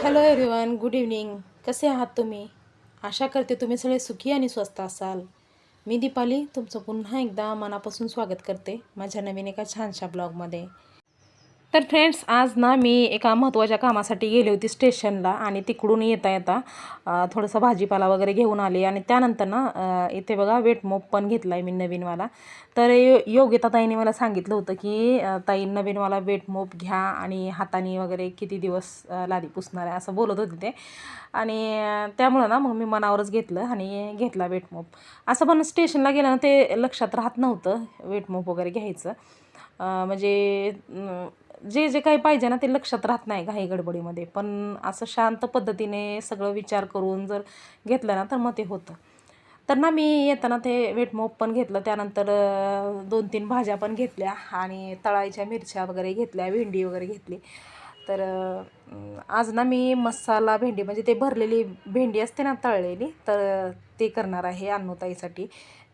Hello everyone, good evening. कसे आहात तुम्ही? आशा करते तुम्ही सगळे सुखी आणि स्वस्त असाल. मी दीपाली तुमचं पुन्हा एकदा मनापासून स्वागत करते माझ्या नवीन एका छानशा ब्लॉगमध्ये. तर फ्रेंड्स, आज ना मी एका महत्त्वाच्या कामासाठी गेली होती स्टेशनला आणि तिकडून येता येता थोडंसं भाजीपाला वगैरे घेऊन आले आणि त्यानंतर ना इथे बघा वेट मोप पण घेतला आहे मी नवीनवाला. तर योगिता ताईने मला सांगितलं होतं की ताई नवीनवाला वेट मोप घ्या आणि हाताने वगैरे किती दिवस लादी पुसणार आहे असं बोलत होते ते. आणि त्यामुळं ना मग मी मनावरच घेतलं आणि घेतला वेट मोप. असं पण स्टेशनला गेलं ना ते लक्षात राहत नव्हतं वेट मोप वगैरे घ्यायचं. म्हणजे जे जे काही पाहिजे ना ते लक्षात राहत नाही घाई गडबडीमध्ये. पण असं शांत पद्धतीने सगळं विचार करून जर घेतलं ना तर मग ते होतं. तर ना मी येताना ते वेट मोप पण घेतलं. त्यानंतर 2-3 भाज्या पण घेतल्या आणि तळायच्या मिरच्या वगैरे घेतल्या, भेंडी वगैरे घेतली. तर आज ना मी मसाला भेंडी म्हणजे ते भरलेली भेंडी असते ना तळलेली, तर ते करणार आहे अन्नूताईसाठी.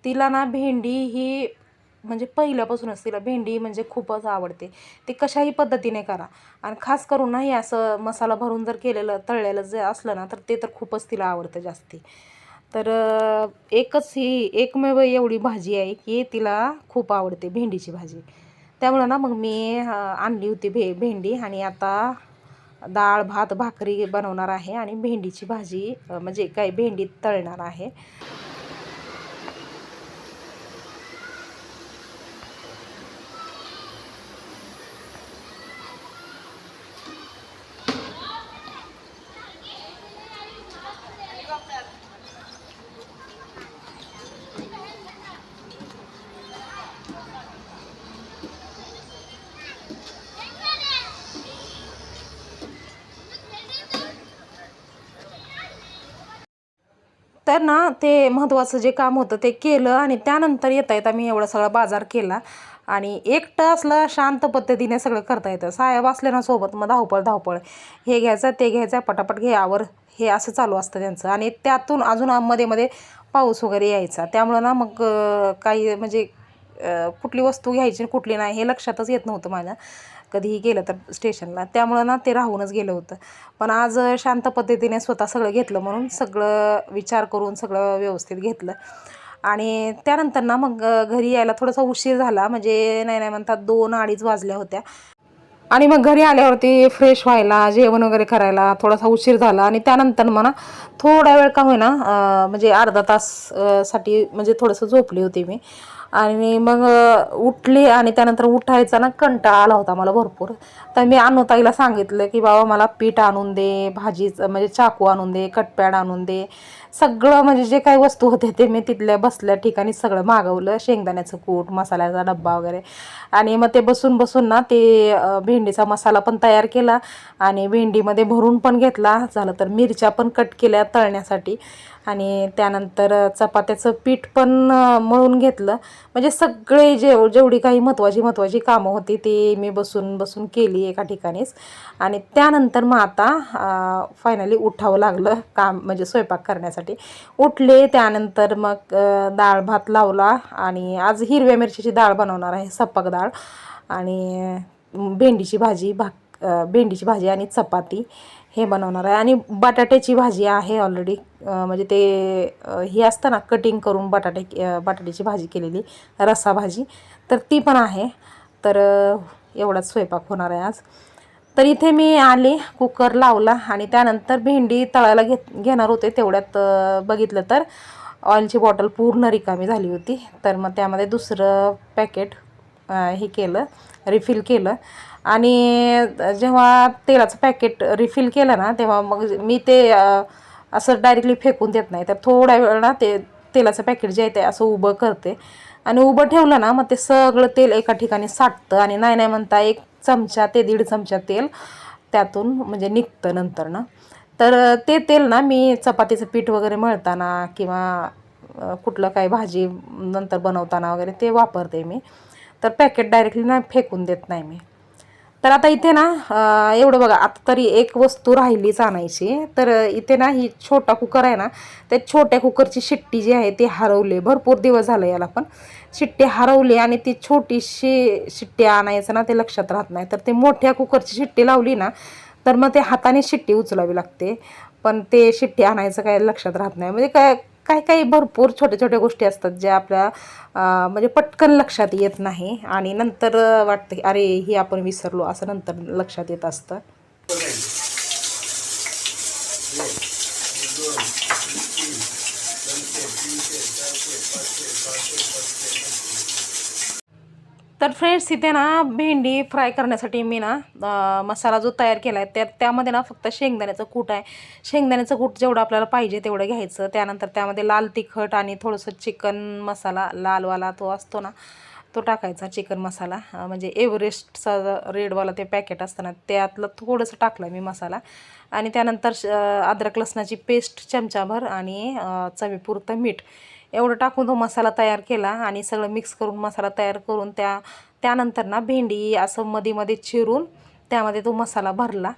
तिला ना भेंडी ही म्हणजे पहिल्यापासूनच तिला भेंडी म्हणजे खूपच आवडते. ते कशाही पद्धतीने करा आणि खास करून नाही असं मसाला भरून जर केलेलं तळलेलं जे असलं ना तर ते तर खूपच तिला आवडतं जास्ती. तर एकच ही एकमेव एवढी भाजी आहे की तिला खूप आवडते भेंडीची भाजी. त्यामुळं ना मग मी आणली होती भेंडी आणि आता डाळ भात भाकरी बनवणार आहे आणि भेंडीची भाजी म्हणजे काय भेंडी तळणार आहे. तर ना ते महत्त्वाचं जे काम होतं ते केलं आणि त्यानंतर येता येता मी एवढा सगळा बाजार केला. आणि एकटं असलं शांत पद्धतीने सगळं करता येतं. साहेब असले ना सोबत मग धावपळ धावपळ, हे घ्यायचं ते घ्यायचं पटापट घे आवर, हे असं चालू असतं त्यांचं. आणि त्यातून अजून मध्ये मध्ये पाऊस वगैरे यायचा. त्यामुळं ना मग काही म्हणजे कुठली वस्तू घ्यायची कुठली नाही हे लक्षातच येत नव्हतं माझ्या कधीही गेलं तर स्टेशनला. त्यामुळं ना ते राहूनच गेलं होतं. पण आज शांत पद्धतीने स्वतः सगळं घेतलं म्हणून सगळं विचार करून सगळं व्यवस्थित घेतलं. आणि त्यानंतर ना मग घरी यायला थोडासा उशीर झाला. म्हणजे नाही नाही म्हणतात 2-2:30 वाजल्या होत्या. आणि मग घरी आल्यावरती फ्रेश व्हायला जेवण वगैरे करायला थोडासा उशीर झाला. आणि त्यानंतर म्हणा थोडा वेळ का होईना म्हणजे अर्धा तास साठी म्हणजे थोडंसं झोपली होती मी. आणि मग उठली आणि त्यानंतर उठायचा ना कंटाळा आला होता मला भरपूर. तर मी अन्नूताईला सांगितलं की बाबा मला पीठ आणून दे, भाजीचं म्हणजे चाकू आणून दे, कटपॅड आणून दे. सगळं म्हणजे जे काही वस्तू होते ते मी तिथल्या बसल्या ठिकाणी सगळं मागवलं. शेंगदाण्याचं कूट, मसाल्याचा डब्बा वगैरे. आणि मग ते बसून बसून ना ते भेंडीचा मसाला पण तयार केला आणि भेंडीमध्ये भरून पण घेतला. झालं तर मिरच्या पण कट केल्या तळण्यासाठी. आणि त्यानंतर चपात्याचं पीठ पण मळून घेतलं. म्हणजे सगळे जेवढी काही महत्त्वाची कामं होती ती मी बसून बसून केली एका ठिकाणीच. आणि त्यानंतर मग आता फायनली उठावं लागलं काम म्हणजे स्वयंपाक करण्यासाठी. उठले त्यानंतर मग डाळ भात लावला आणि आज हिरव्या मिरचीची डाळ बनवणार आहे, सपक डाळ. आणि भेंडीची भाजी आणि चपाती हे बनवणार आहे. आणि बटाट्याची भाजी आहे ऑलरेडी. म्हणजे ते हे असतं ना कटिंग करून बटाट्याची भाजी केलेली रस्सा भाजी, तर ती पण आहे. तर एवढाच स्वयंपाक होणार आहे आज. तर इथे मी आले, कुकर लावला आणि त्यानंतर भेंडी तळायला घेणार होते. तेवढ्यात बघितलं तर ऑइलची बॉटल पूर्ण रिकामी झाली होती. तर मग त्यामध्ये दुसरं पॅकेट हे केलं, रिफिल केलं. आणि जेव्हा तेलाचं पॅकेट रिफिल केलं ना तेव्हा मग मी ते असं डायरेक्टली फेकून देत नाही. तर थोड्या वेळ ना ते तेलाचं पॅकेट जे आहे ते असं उभं करते आणि उभं ठेवलं ना मग ते सगळं तेल एका ठिकाणी साठतं आणि नाही नाही म्हणता 1 चमचा ते 1.5 चमचा तेल त्यातून म्हणजे निघतं नंतर ना. तर ते तेल ना मी चपातीचं पीठ वगैरे मळताना किंवा कुठलं काही भाजी नंतर बनवताना वगैरे ते वापरते मी. तर पॅकेट डायरेक्टली नाही फेकून देत नाही मी. तर आता इथे ना एवढं बघा, आता तरी एक वस्तू राहिलीच आणायची. तर इथे ना ही छोटा कुकर आहे ना, त्या छोट्या कुकरची शिट्टी जी आहे ती हरवली. भरपूर दिवस झाले याला पण शिट्टी हरवली आणि ती छोटीशी शिट्टी आणायचं ना ते लक्षात राहत नाही. तर ते मोठ्या कुकरची शिट्टी लावली ना तर मग ते हाताने शिट्टी उचलावी लागते. पण ते शिट्टी आणायचं काय लक्षात राहत नाही. म्हणजे काय काही काही भरपूर छोट्या छोट्या गोष्टी असतात ज्या आपल्या म्हणजे पटकन लक्षात येत नाही आणि नंतर वाटतं की अरे हे आपण विसरलो, असं नंतर लक्षात येत असतं. तर फ्रेंड्स, इथे ना भेंडी फ्राय करण्यासाठी मी ना मसाला जो तयार केला आहे त्यामध्ये ना फक्त शेंगदाण्याचं कूट आहे. शेंगदाण्याचं कूट जेवढं आपल्याला पाहिजे तेवढं घ्यायचं. त्यानंतर त्यामध्ये लाल तिखट आणि थोडंसं चिकन मसाला लालवाला तो असतो ना, तो टाकायचा. चिकन मसाला म्हणजे एव्हरेस्टचा रेडवाला ते पॅकेट असतं ना, त्यातलं थोडंसं टाकलं मी मसाला. आणि त्यानंतर अद्रक लसणाची पेस्ट चमचाभर आणि चवीपुरतं मीठ एवढं टाकून तो मसाला तयार केला आणि सगळं मिक्स करून मसाला तयार करून त्यानंतर ना भेंडी असं मध्ये मध्ये चिरून त्यामध्ये तो मसाला भरला.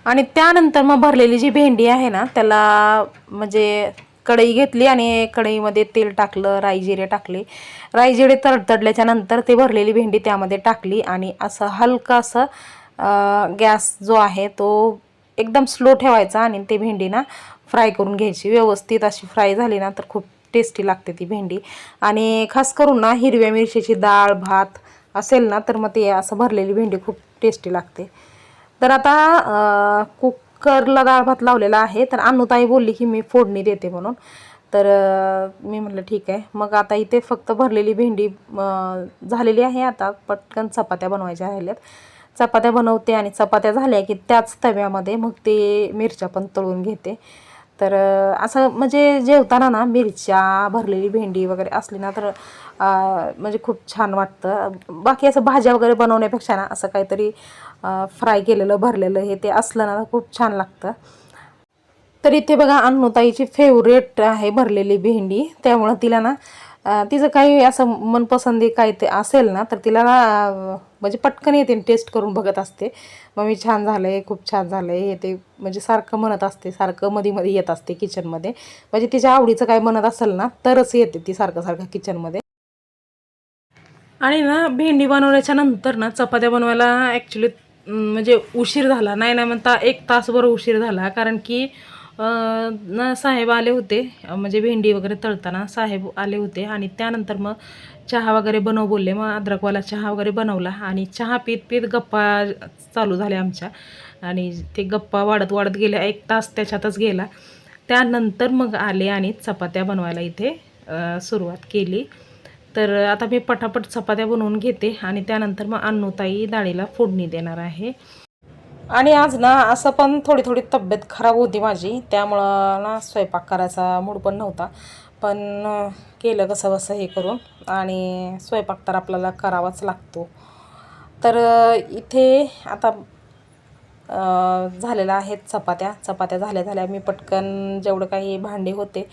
आणि त्यानंतर मग भरलेली जी भेंडी आहे ना, त्याला म्हणजे कढई घेतली आणि कढईमध्ये तेल टाकलं, राई जिरे टाकले. राई जिरे तडतडल्याच्या नंतर ते भरलेली भेंडी त्यामध्ये टाकली आणि असं हलका असं गॅस जो आहे तो एकदम स्लो ठेवायचा आणि ते भेंडी ना फ्राय करून घ्यायची. व्यवस्थित अशी फ्राय झाली ना तर खूप टेस्टी लागते ती भेंडी. आणि खास करून ना हिरव्या मिरचीची डाळ भात असेल ना तर मग ते असं भरलेली भेंडी खूप टेस्टी लागते. तर आता कुकरला डाळ भात लावलेला आहे. तर अन्नूताई बोलली की मी फोडणी देते म्हणून. तर मी म्हटलं ठीक आहे. मग आता इथे फक्त भरलेली भेंडी झालेली आहे. आता पटकन चपात्या बनवायच्या राहिल्यात. चपात्या बनवते आणि चपात्या झाल्या की त्याच तव्यामध्ये मग ते मिरच्या पण तळून घेते. तर असं म्हणजे जेवताना ना मिरच्या भरलेली भेंडी वगैरे असली ना तर म्हणजे खूप छान वाटतं. बाकी असं भाज्या वगैरे बनवण्यापेक्षा ना असं काहीतरी फ्राय केलेलं भरलेलं हे ते असलं ना खूप छान लागतं. तर इथे बघा अन्नूताईची फेवरेट आहे भरलेली भेंडी. त्यामुळं तिला ना तिचं काही असं मनपसंदी काय ते असेल ना तर तिला ना म्हणजे पटकन येते, टेस्ट करून बघत असते. मम्मी छान झालं आहे, खूप छान झालं आहे हे ते म्हणजे सारखं म्हणत असते. सारखं मध्ये मध्ये येत असते किचनमध्ये. म्हणजे तिच्या आवडीचं काय म्हणत असेल ना तरच येते ती सारखं सारखं किचनमध्ये. आणि ना भेंडी बनवल्याच्या नंतर ना चपात्या बनवायला ॲक्च्युली म्हणजे उशीर झाला. नाही नाही म्हणता 1 तासभर उशीर झाला. कारण की ना साहेब आले होते. म्हणजे भेंडी वगैरे तळताना साहेब आले होते आणि त्यानंतर मग चहा वगैरे बनव बोलले. मग अद्रकवाला चहा वगैरे बनवला आणि चहा पीत पीत गप्पा चालू झाल्या आमच्या. आणि ते गप्पा वाढत वाढत गेल्या. 1 तास त्याच्यातच गेला. त्यानंतर मग आले आणि चपात्या बनवायला इथे सुरुवात केली. तर आता मी पटापट चपात्या बनवून घेते आणि त्यानंतर मग अन्नूताई डाळीला फोडणी देणार आहे. आणि आज ना असं पण थोडी थोडी तब्येत खराब होती माझी. त्यामुळं ना स्वयंपाक करायचा मूड पण नव्हता. पण केलं कसं बसं हे करून आणि स्वयंपाक तर आपल्याला करावाच लागतो. तर इथे आता झालेल्या आहेत चपात्या झाल्या झाल्या मी पटकन जेवढं काही भांडी होते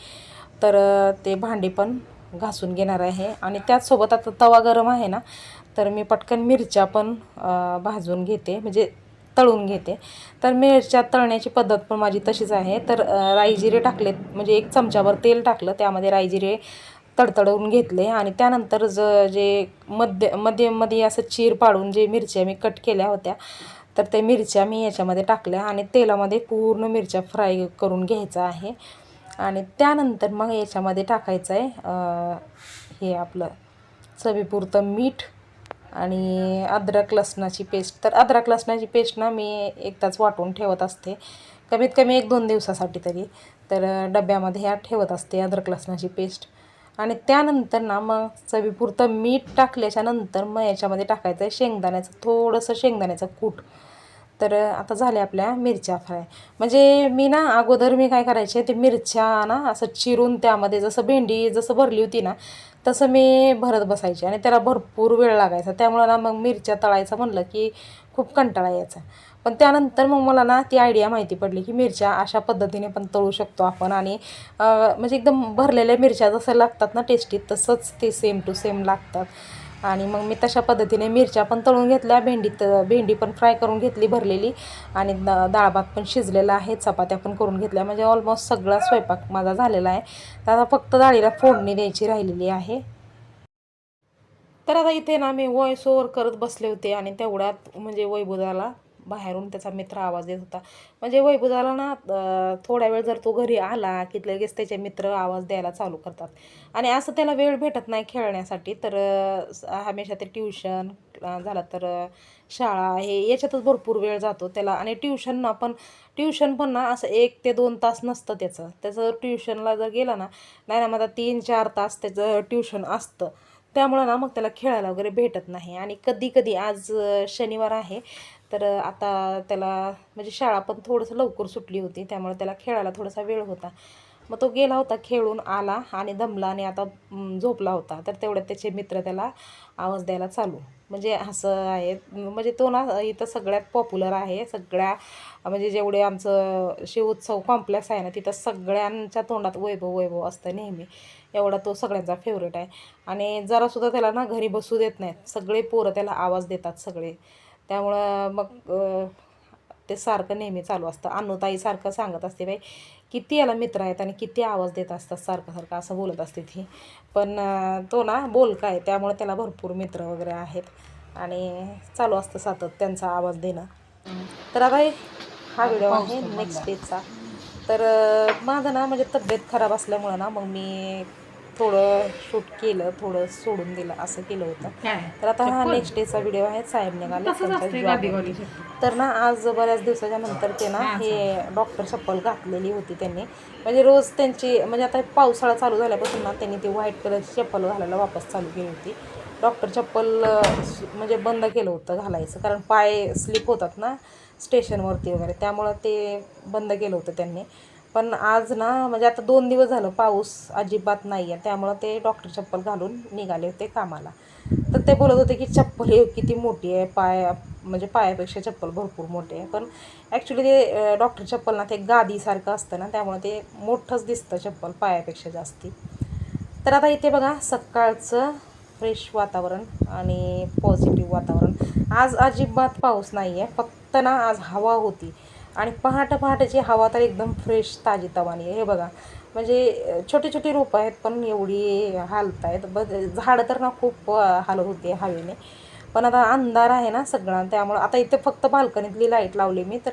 तर ते भांडी पण घासून घेणार आहे. आणि त्याचसोबत आता तवा गरम आहे ना तर मी पटकन मिरच्या पण भाजून घेते, म्हणजे तळून घेते. तर मिरच्या तळण्याची पद्धत पण माझी तशीच आहे. तर राई जिरे टाकलेत, म्हणजे 1 चमचाभर तेल टाकलं, त्यामध्ये राई जिरे तडतडवून घेतले आणि त्यानंतर जे मध्ये असं चीर पाडून जे मिरच्या मी कट केल्या होत्या तर त्या मिरच्या मी याच्यामध्ये टाकल्या आणि तेलामध्ये पूर्ण मिरच्या फ्राय करून घ्यायचा आहे. आणि त्यानंतर मग याच्यामध्ये टाकायचं आहे हे आपलं चवीपुरतं मीठ आणि अद्रक लसणाची पेस्ट. तर अद्रक लसणाची पेस्ट ना मी एकदाच वाटून ठेवत असते, कमीत कमी 1-2 दिवसासाठी तरी. तर डब्यामध्ये ह्या ठेवत असते अद्रक लसणाची पेस्ट. आणि त्यानंतर ना मग चवीपुरतं मीठ टाकल्याच्या नंतर मग याच्यामध्ये टाकायचं आहे थोडंसं शेंगदाण्याचं कूट. तर आता झाल्या आपल्या मिरच्या फ्राय. म्हणजे मी ना अगोदर मी काय करायचे, ते मिरच्या ना असं चिरून त्यामध्ये जसं भेंडी जसं भरली होती ना तसं मी भरत बसायचे आणि त्याला भरपूर वेळ लागायचा. त्यामुळं ना मग मिरच्या तळायचं म्हणलं की खूप कंटाळा यायचा. पण त्यानंतर मग मला ना ती आयडिया माहिती पडली की मिरच्या अशा पद्धतीने पण तळू शकतो आपण. आणि म्हणजे एकदम भरलेल्या मिरच्या जसं लागतात ना टेस्टी, तसंच ते सेम टू सेम लागतात. आणि मग मी तशा पद्धतीने मिरच्या पण तळून घेतल्या, भेंडी पण फ्राय करून घेतली भरलेली आणि डाळ भात पण शिजलेला आहे, चपात्या पण करून घेतल्या. म्हणजे ऑलमोस्ट सगळा स्वयंपाक माझा झालेला आहे. तर आता फक्त डाळीला फोडणी द्यायची राहिलेली आहे. तर आता इथे ना मी व्हॉइस ओव्हर करत बसले होते आणि तेवढ्यात म्हणजे वैभवदाला बाहेरून त्याचा मित्र आवाज देत होता. म्हणजे वैभवदाला ना थोडा वेळ जर तो घरी आला की लगेच त्याचे मित्र आवाज द्यायला चालू करतात. आणि असं त्याला वेळ भेटत नाही खेळण्यासाठी, तर हमेशा ते ट्युशन झालं तर शाळा हे याच्यातच भरपूर वेळ जातो त्याला. आणि ट्युशन पण ना असं 1 ते 2 तास नसतं त्याचं ट्युशनला जर गेला ना, नाही ना मला 3-4 तास त्याचं ट्युशन असतं. त्यामुळं ना मग त्याला खेळायला वगैरे भेटत नाही. आणि कधी कधी आज शनिवार आहे, तर आता त्याला म्हणजे शाळा पण थोडंसं लवकर सुटली होती, त्यामुळे त्याला खेळायला थोडासा वेळ होता. मग तो गेला होता, खेळून आला आणि दमला आणि आता झोपला होता. तर तेवढ्यात त्याचे मित्र त्याला आवाज द्यायला चालू. म्हणजे असं आहे, म्हणजे तो ना इथं सगळ्यात पॉप्युलर आहे. म्हणजे जेवढे आमचं शिवोत्सव कॉम्प्लेक्स आहे ना, तिथं सगळ्यांच्या तोंडात वैभव वैभव असतं नेहमी. एवढा तो सगळ्यांचा फेवरेट आहे. आणि जरासुद्धा त्याला ना घरी बसू देत नाहीत. सगळे पोरं त्याला आवाज देतात सगळे. त्यामुळं मग ते सारखं नेहमी चालू असतं. अनुताई सारखं सांगत असते, बाई किती याला मित्र आहेत आणि किती आवाज देत असतात सारखं सारखं असं बोलत असते ती. पण तो ना बोलका आहे, त्यामुळे त्याला भरपूर मित्र वगैरे आहेत आणि चालू असतं सतत त्यांचा आवाज देणं. तर आता हा व्हिडिओ आहे नेक्स्ट डेचा. तर माझं ना म्हणजे तब्येत खराब असल्यामुळं ना मग मी थोडं शूट केलं, थोडं सोडून दिलं, असं केलं होतं. तर आता हा नेक्स्ट डेचा व्हिडिओ आहे. साहेब निघाले त्यांच्या जॉबवरती. तर ना आज बऱ्याच दिवसाच्या नंतर ते ना हे डॉक्टर चप्पल घातलेली होती त्यांनी. म्हणजे रोज त्यांची म्हणजे आता पावसाळा चालू झाल्यापासून ना त्यांनी ती व्हाईट कलरची चप्पल घालायला वापस चालू केली होती. डॉक्टर चप्पल म्हणजे बंद केलं होतं घालायचं, कारण पाय स्लिप होतात ना स्टेशनवरती वगैरे, त्यामुळं ते बंद केलं होतं त्यांनी. पण आज ना म्हणजे आता 2 दिवस झालं पाऊस अजिबात नाही आहे, त्यामुळं ते डॉक्टर चप्पल घालून निघाले होते कामाला. तर ते बोलत होते की चप्पल हे किती मोठी आहे, म्हणजे पायापेक्षा चप्पल भरपूर मोठी आहे. पण ॲक्च्युली ते डॉक्टर चप्पल ना ते गादीसारखं असतं ना, त्यामुळे ते मोठंच दिसतं चप्पल पायापेक्षा जास्ती. तर आता इथे बघा सकाळचं फ्रेश वातावरण आणि पॉझिटिव्ह वातावरण. आज अजिबात पाऊस नाही आहे, फक्त ना आज हवा होती. आणि पहाटेची हवा तर एकदम फ्रेश ताजीतवानी आहे. हे बघा म्हणजे छोटी छोटी रोपं आहेत पण एवढी हालत आहेत. झाडं तर ना खूप हालत होते हवेने. पण आता अंधार आहे ना सगळा, त्यामुळं आता इथे फक्त बाल्कनीतली लाईट लावली मी, तर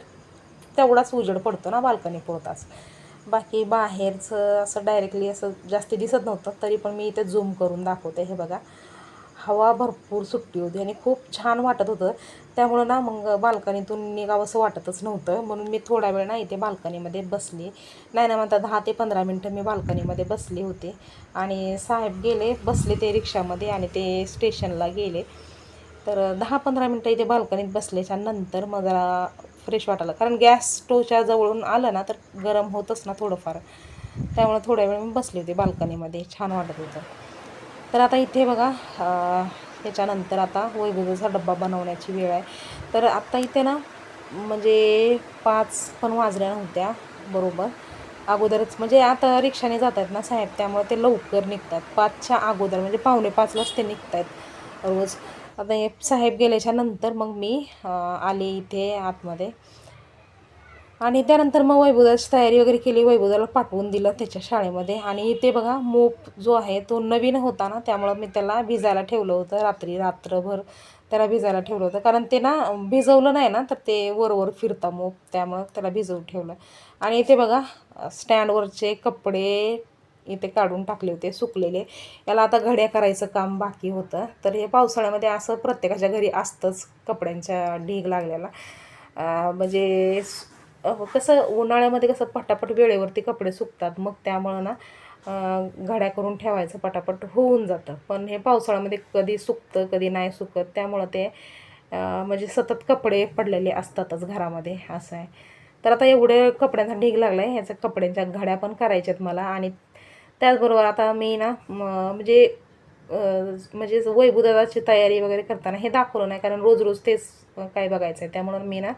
तेवढाच उजेड पडतो ना बाल्कनी पुरताच. बाकी बाहेरचं असं डायरेक्टली असं जास्ती दिसत नव्हतं, तरी पण मी इथे झूम करून दाखवते. हे बघा हवा भरपूर सुट्टी होती आणि खूप छान वाटत होतं. त्यामुळं ना मग बाल्कनीतून निघावंसं वाटतच नव्हतं, म्हणून मी थोडा वेळ ना इथे बाल्कनीमध्ये बसली. नाही ना म्हणता 10 ते 15 मिनटं मी बाल्कनीमध्ये बसली होते. आणि साहेब गेले, बसले ते रिक्षामध्ये आणि ते स्टेशनला गेले. तर 10-15 मिनटं इथे बाल्कनीत बसल्याच्या नंतर मग जरा फ्रेश वाटायला, कारण गॅस स्टोवच्या जवळून आलं ना तर गरम होतच ना थोडंफार, त्यामुळे थोड्या वेळ मी बसली होती बाल्कनीमध्ये, छान वाटत होतं. तर आता इथे बघा त्याच्यानंतर आता वैभवचा डब्बा बनवण्याची वेळ आहे. तर आत्ता इथे ना म्हणजे 5 पण वाजल्या नव्हत्या बरोबर, अगोदरच म्हणजे आता रिक्षाने जात आहेत ना साहेब, त्यामुळे ते लवकर निघतात 5च्या अगोदर, म्हणजे 4:45लाच ते निघत आहेत रोज. आता हे साहेब गेल्याच्या नंतर मग मी आले इथे आतमध्ये. आणि त्यानंतर मग वैभवदाची तयारी वगैरे केली, वैभवदाला पाठवून दिलं त्याच्या शाळेमध्ये. आणि इथे बघा मोप जो आहे तो नवीन होता ना, त्यामुळं मी त्याला भिजायला ठेवलं होतं रात्रभर त्याला भिजायला ठेवलं होतं, कारण ते ना भिजवलं नाही ना तर ते वर फिरता मोप, त्यामुळं त्याला भिजवून ठेवलं. आणि इथे बघा स्टँडवरचे कपडे इथे काढून टाकले होते सुकलेले. याला आता घड्या करायचं काम बाकी होतं. तर हे पावसाळ्यामध्ये असं प्रत्येकाच्या घरी असतंच, कपड्यांच्या ढीग लागलेला. म्हणजे कसं उन्हाळ्यामध्ये कसं पटापट वेळेवरती कपडे सुकतात, मग त्यामुळं ना घड्या करून ठेवायचं, पटापट होऊन जातं. पण हे पावसाळ्यामध्ये कधी सुकतं कधी नाही सुकत, त्यामुळं ते म्हणजे सतत कपडे पडलेले असतातच घरामध्ये, असं आहे. तर आता एवढे कपड्यांचा ढीग लागला आहे, ह्याच्या कपड्यांच्या घड्या पण करायच्यात मला. आणि त्याचबरोबर आता मी ना म्हणजे वैभवदादाची तयारी वगैरे करताना हे दाखवलं नाही, कारण रोज रोज तेच काय बघायचं आहे, त्यामुळं मी ना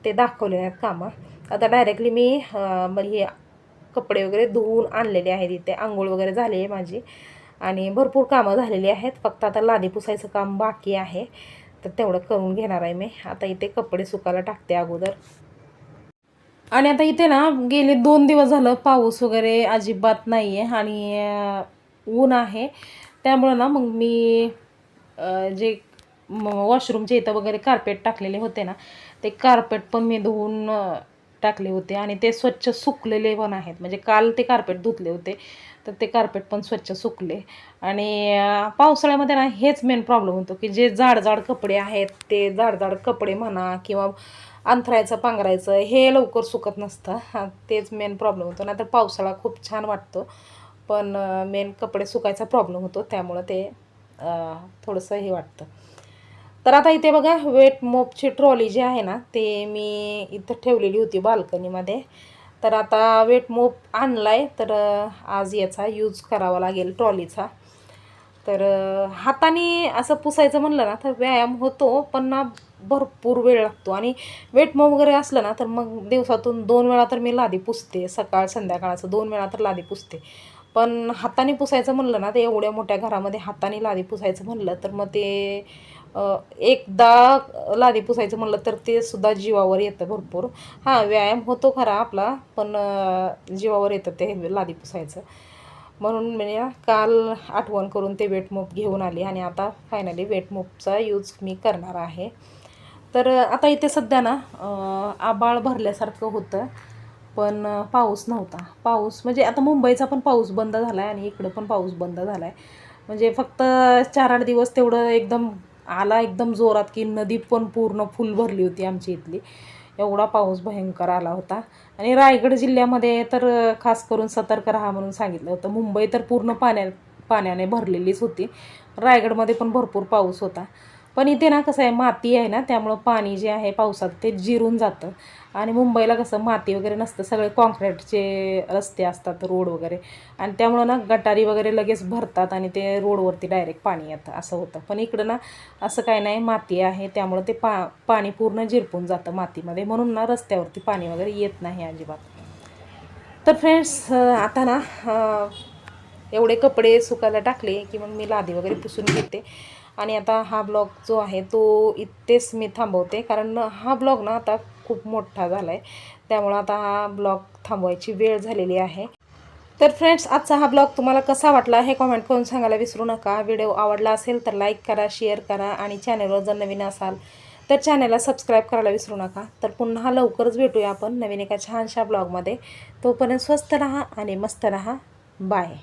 ते दाखवले नाहीत कामं. आता डायरेक्टली मी हे कपडे वगैरे धुवून आणलेले आहेत. इथे आंघोळ वगैरे झाली आहे माझी आणि भरपूर कामं झालेली आहेत. फक्त आता लादी पुसायचं काम बाकी आहे, तर तेवढं करून घेणार आहे मी. आता इथे कपडे सुकायला टाकते अगोदर. आणि आता इथे ना गेले 2 दिवस झालं पाऊस वगैरे अजिबात नाही आहे आणि ऊन आहे. त्यामुळं ना मग मी जे वॉशरूमच्या इथं वगैरे कार्पेट टाकलेले होते ना, ते कार्पेट पण मी धुवून टाकले होते आणि ते स्वच्छ सुकलेले पण आहेत. म्हणजे काल ते कार्पेट धुतले होते, तर ते कार्पेट पण स्वच्छ सुकले. आणि पावसाळ्यामध्ये ना हेच मेन प्रॉब्लेम होतो, की जे जाड कपडे आहेत, ते जाड कपडे म्हणा किंवा अंथरायचं पांघरायचं हे लवकर सुकत नसतं. तेच मेन प्रॉब्लेम होतो. नाहीतर पावसाळा खूप छान वाटतो, पण मेन कपडे सुकायचा प्रॉब्लेम होतो, त्यामुळं ते थोडंसं हे वाटतं. तर आता इथे बघा वेट मोपची ट्रॉली जी आहे ना, ते मी इथं ठेवलेली होती बाल्कनीमध्ये. तर आता वेट मोप आणलाय, तर आज याचा यूज करावा लागेल ट्रॉलीचा. तर हाताने असं पुसायचं म्हणलं ना, तर व्यायाम होतो, पण ना भरपूर वेळ लागतो. आणि वेट मोप वगैरे असलं ना, तर मग दिवसातून 2 वेळा तर मी लादी पुसते. सकाळ संध्याकाळचं 2 वेळा तर लादी पुसते. पण हाताने पुसायचं म्हणलं ना, ते एवढ्या मोठ्या घरामध्ये हाताने लादी पुसायचं म्हणलं, तर मग ते एकदा लादी पुसायचं म्हणलं तर ते सुद्धा जीवावर येतं भरपूर. हां, व्यायाम होतो खरा आपला, पण जीवावर येतं ते लादी पुसायचं. म्हणून मी काल आठवण करून ते वेट मोप घेऊन आली आणि आता फायनली वेट मोपचा यूज मी करणार आहे. तर आता इथे सध्या ना आभाळ भरल्यासारखं होतं, पण पाऊस नव्हता. पाऊस म्हणजे आता मुंबईचा पण पाऊस बंद झाला आहे आणि इकडं पण पाऊस बंद झाला आहे. म्हणजे फक्त 4-8 दिवस तेवढं एकदम आला एकदम जोरात, की नदी पण पूर्ण फुल भरली होती आमची इथली. एवढा पाऊस भयंकर आला होता. आणि रायगड जिल्ह्यामध्ये तर खास करून सतर्क राहा म्हणून सांगितलं होतं. मुंबई तर पूर्ण पाण्याने भरलेलीच होती. रायगडमध्ये पण भरपूर पाऊस होता. पण इथे ना कसं आहे, माती आहे ना, त्यामुळं पाणी जे आहे पावसात ते जिरून जातं. आणि मुंबईला कसं माती वगैरे नसतं, सगळे कॉन्क्रीटचे रस्ते असतात, रोड वगैरे. आणि त्यामुळं ना गटारी वगैरे लगेच भरतात आणि ते रोडवरती डायरेक्ट पाणी येतं, असं होतं. पण इकडं ना असं काही नाही, माती आहे, त्यामुळं ते पाणी पूर्ण जिरपून जातं मातीमध्ये, म्हणून ना रस्त्यावरती पाणी वगैरे येत नाही अजिबात. तर फ्रेंड्स, आता ना एवढे कपडे सुकायला टाकले, की मग मी लादी वगैरे पुसून घेते. आणि आता हा ब्लॉग जो आहे तो इथेच मी थांबवते, कारण हा ब्लॉग ना आता खूप मोठा झाला आहे, त्यामुळं आता हा ब्लॉग थांबवायची वेळ झालेली आहे. तर फ्रेंड्स, आजचा हा ब्लॉग तुम्हाला कसा वाटला हे कमेंट करून सांगायला विसरू नका. व्हिडिओ आवडला असेल तर लाईक करा, शेअर करा आणि चॅनलवर जर नवीन असाल तर चॅनलला सबस्क्राईब करायला विसरू नका. तर पुन्हा लवकरच भेटूया आपण नवीन एका छानशा ब्लॉगमध्ये. तोपर्यंत स्वस्त राहा आणि मस्त राहा. बाय.